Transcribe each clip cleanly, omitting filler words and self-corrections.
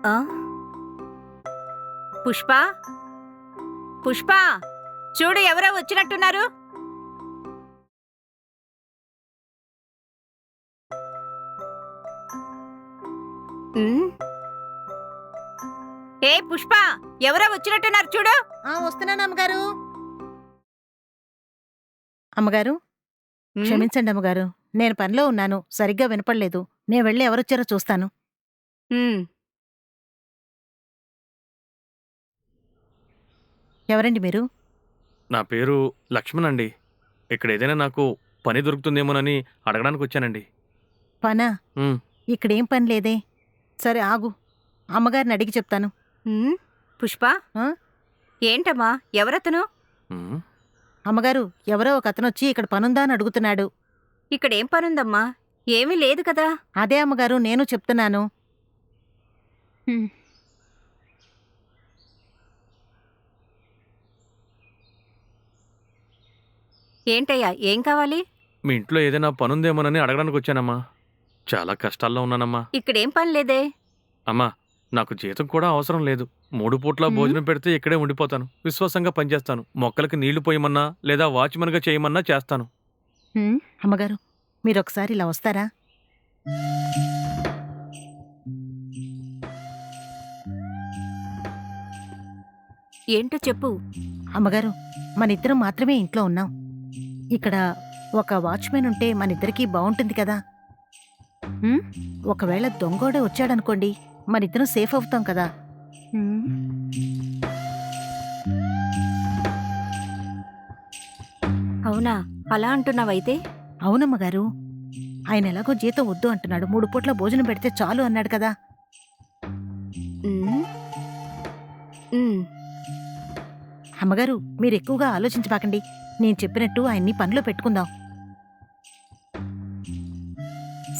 ఆ? పుష్ప పుష్ప చూడు, ఎవరో వచ్చినట్టున్నారు. ఉమ్. ఏ పుష్ప, ఎవరో వచ్చినట్టున్నారు చూడు. వస్తున్నాను అమ్మగారు. అమ్మగారు ఉమ్. క్షమించండి అమ్మగారు, నేను పనిలో ఉన్నాను, సరిగ్గా వినపడలేదు. నేను వెళ్ళి ఎవరొచ్చారో చూస్తాను. ఉమ్. ఎవరండి మీరు? నా పేరు లక్ష్మణ్ అండి. ఇక్కడ ఏదైనా నాకు పని దొరుకుతుందేమోనని అడగడానికి వచ్చానండి. పనా? ఉమ్, ఇక్కడేం పని లేదే. సరే ఆగు, అమ్మగారిని అడిగి చెప్తాను. ఉమ్. పుష్ప, ఆ? ఏంటమ్మా, ఎవరతను? ఉమ్. అమ్మగారు, ఎవరో ఒక అతనొచ్చి ఇక్కడ పనుందా అని అడుగుతున్నాడు. ఇక్కడేం పనుందమ్మా? ఏమీ లేదు కదా. అదే అమ్మగారు నేను చెప్తున్నాను. ఉమ్. ఏంటయ్యా, ఏం కావాలి? మీ ఇంట్లో ఏదైనా పనుందేమోనని అడగడానికి వచ్చానమ్మా. చాలా కష్టాల్లో ఉన్నానమ్మా. ఇక్కడేం పని లేదే. అమ్మా, నాకు జీతం కూడా అవసరం లేదు. 3 పూట్ల భోజనం పెడితే ఇక్కడే ఉండిపోతాను. విశ్వాసంగా పనిచేస్తాను. మొక్కలకి నీళ్లు పోయమన్నా లేదా వాచ్మెన్గా చేయమన్నా చేస్తాను. అమ్మగారు, మీరొకసారి ఇలా వస్తారా? ఏంటో చెప్పు. అమ్మగారు, మనిద్దరం మాత్రమే ఇంట్లో ఉన్నాం. ఇక్కడ ఒక వాచ్మెన్ ఉంటే మనిద్దరికీ బావుంటుంది కదా. ఒకవేళ దొంగోడే వచ్చాడనుకోండి, మనిద్దరం సేఫ్ అవుతాం కదా. అవునా, అలా అంటున్నావైతే? అవునమ్మగారు, ఆయన ఎలాగో జీతం వద్దు అంటున్నాడు. 3 పూట్ల భోజనం పెడితే చాలు అన్నాడు కదా. ఉమ్. ఉమ్. అమ్మగారు, మీరెక్కువగా ఆలోచించబాకండి. నేను చెప్పినట్టు ఆయన్ని పనిలో పెట్టుకుందాం.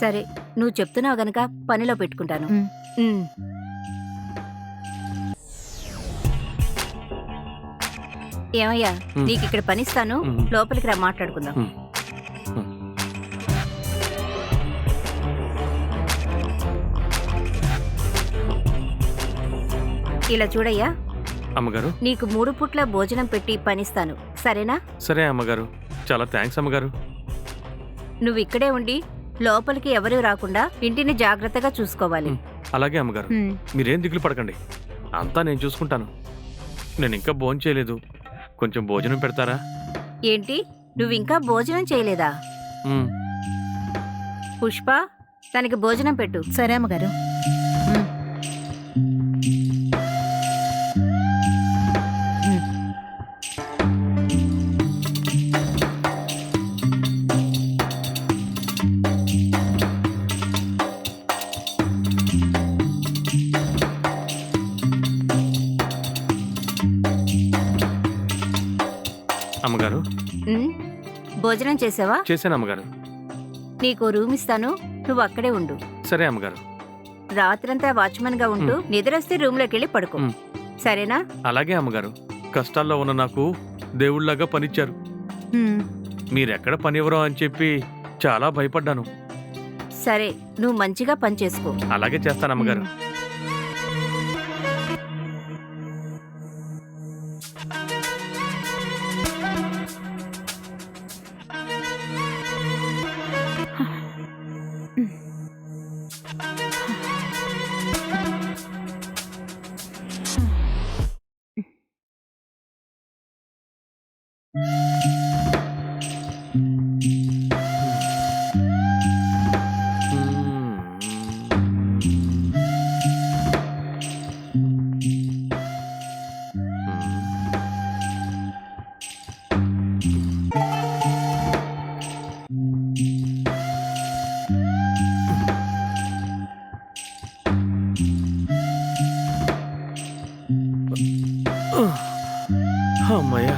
సరే, నువ్వు చెప్తున్నావు గనక పనిలో పెట్టుకుంటాను. ఉమ్. ఉమ్. ఏమయ్యా, నీకిక్కడ పనిస్తాను, లోపలికి రా, మాట్లాడుకుందాం. ఇలా చూడయ్యా, అమ్మగారు. నీకు 3 పూట్ల భోజనం పెట్టి పనిస్తాను, సరేనా? సరే అమ్మగారు, చాలా థ్యాంక్స్ అమ్మగారు. నువ్వు ఇక్కడే ఉండి లోపలికి ఎవరూ రాకుండా ఇంటిని జాగ్రత్తగా చూసుకోవాలి. అలాగే అమ్మగారు, మీరేం దిగులు పడకండి, అంతా నేను చూసుకుంటాను. నేను ఇంకా భోజనం చేయలేదు, కొంచెం భోజనం పెడతారా? ఏంటి, నువ్వింకా భోజనం చేయలేదా? పుష్ప, తనకి భోజనం పెట్టు. సరే అమ్మగారు. అమ్మగారు, భోజనం చేసావా? చేశాను అమ్మగారు. నీకు రూమ్ ఇస్తాను, నువ్వు అక్కడే ఉండు. సరే అమ్మగారు. రాత్రంతా వాచ్మెన్ గా ఉంటూ నిద్రొస్తే రూమ్ లోకి వెళ్ళి పడుకో, సరేనా? అలాగే అమ్మగారు. కష్టాల్లో ఉన్న నాకు దేవుళ్లాగా పనిచ్చారు. మీరెక్కడ పనివ్వరో అని చెప్పి చాలా భయపడ్డాను. సరే, నువ్వు మంచిగా పని చేసుకో. అలాగే చేస్తాను అమ్మగారు. అమ్మయ్యా.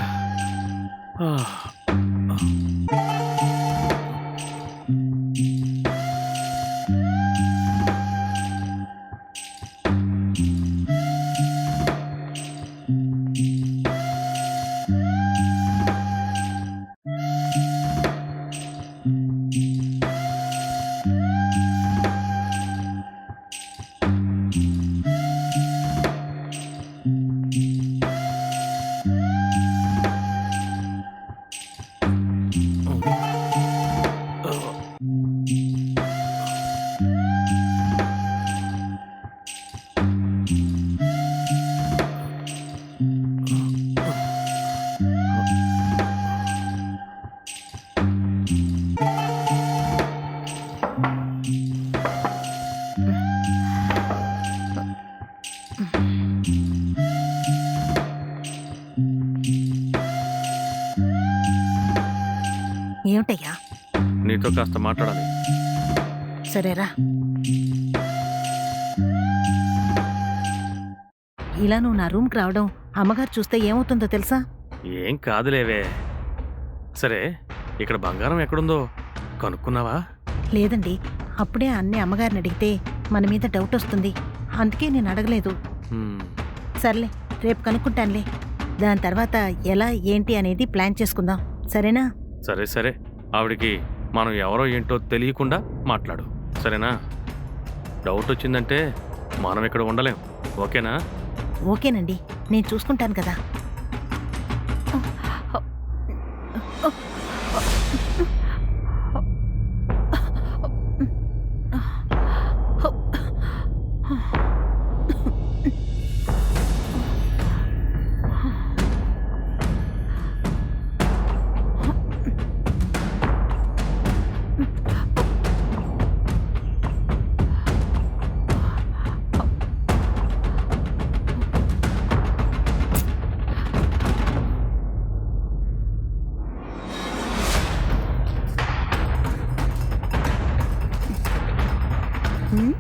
నీతో కాస్త మాట్లాడాలి. సరేరా. ఇలా నువ్వు నా రూమ్కి రావడం అమ్మగారు చూస్తే ఏమవుతుందో తెలుసా? ఏం కాదులేవే. సరే, ఇక్కడ బంగారం ఎక్కడుందో కనుక్కున్నావా? లేదండి, అప్పుడే అన్నీ అమ్మగారిని అడిగితే మన మీద డౌట్ వస్తుంది. అందుకే నేను అడగలేదు. హ్మ్, సర్లే, రేపు కనుక్కుంటానులే. దాని తర్వాత ఎలా ఏంటి అనేది ప్లాన్ చేసుకుందాం, సరేనా? సరే సరే, ఆవిడికి మనం ఎవరో ఏంటో తెలియకుండా మాట్లాడు, సరేనా? డౌట్ వచ్చిందంటే మనం ఇక్కడ ఉండలేం, ఓకేనా? ఓకేనండి, నేను చూసుకుంటాను కదా. హ్మ్?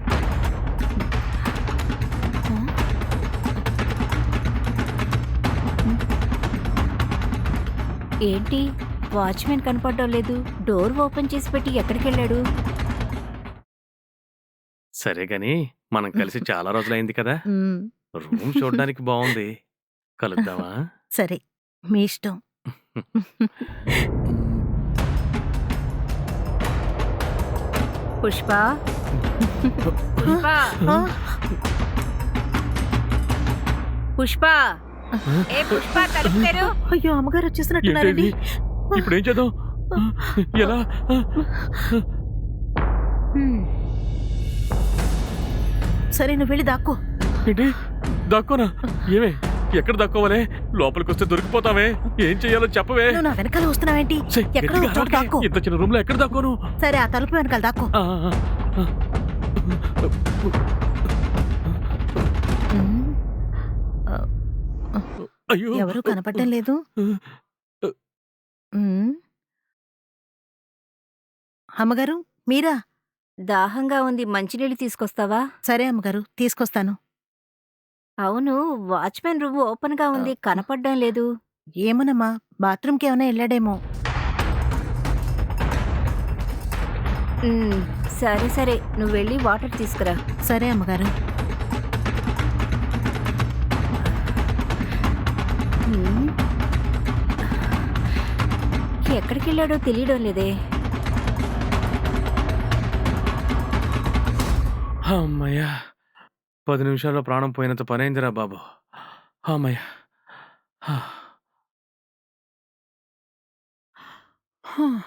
ఏంటి వాచ్మెన్ కనపడడం లేదు? డోర్ ఓపెన్ చేసి పెట్టి ఎక్కడికి వెళ్ళాడు? సరే గాని, మనం కలిసి చాలా రోజులైంది కదా. హ్మ్. రూమ్ చూడడానికి బాగుంది, కలుద్దామా? సరే, మీ ఇష్టం. పుష్ప, పుష్ప, ఆ, పుష్ప, ఏ పుష్ప, తలుపు తెరు. అయ్యో, అమ్మగారు వచ్చేసినట్టున్నారండి. ఏంటిది? ఇప్పుడు ఏం చేద్దాం? ఎలా? హ్మ్. సరే, నువ్వు వెళ్ళి దాక్కో. ఏంటి, దాక్కోనా? ఏమే, ఎక్కడ దాక్కోవాలే? లోపలికి వస్తే దొరికిపోతావే. ఏం చెయ్యాలో చెప్పవే. నువ్వు నా వెనకాల వస్తున్నావేంటి? ఛీ, ఎక్కడో గట్టిగా ఒక చోట అరవకే. దాక్కో. ఇంత చిన్న రూమ్ లో ఎక్కడ దాక్కోను? సరే, ఆ తలుపు వెనకాల దాక్కో. ఆ, ఆ, ఆ. హ్మ్. ఆ, అయ్యో, ఎవరూ కనపడటం లేదు. హ్మ్. అమ్మగారు, మీరా? దాహంగా ఉంది, మంచినీళ్ళు తీసుకొస్తావా? సరే అమ్మగారు, తీసుకొస్తాను. అవును, వాచ్మెన్ రూమ్ ఓపెన్ గా ఉంది, ఆ. కనపడడం లేదు. ఏమోనమ్మా, బాత్రూమ్కి ఏమైనా వెళ్ళాడేమో. ఉమ్, సరే సరే, నువ్వు వెళ్ళి వాటర్ తీసుకురా. సరే అమ్మగారు. ఉమ్, ఎక్కడికి వెళ్ళాడో తెలియడం లేదే. అమ్మయ్యా, 10 నిమిషాల్లో ప్రాణం పోయినంత పనైందిరా బాబు. అమ్మయ్యా. హ్మ్.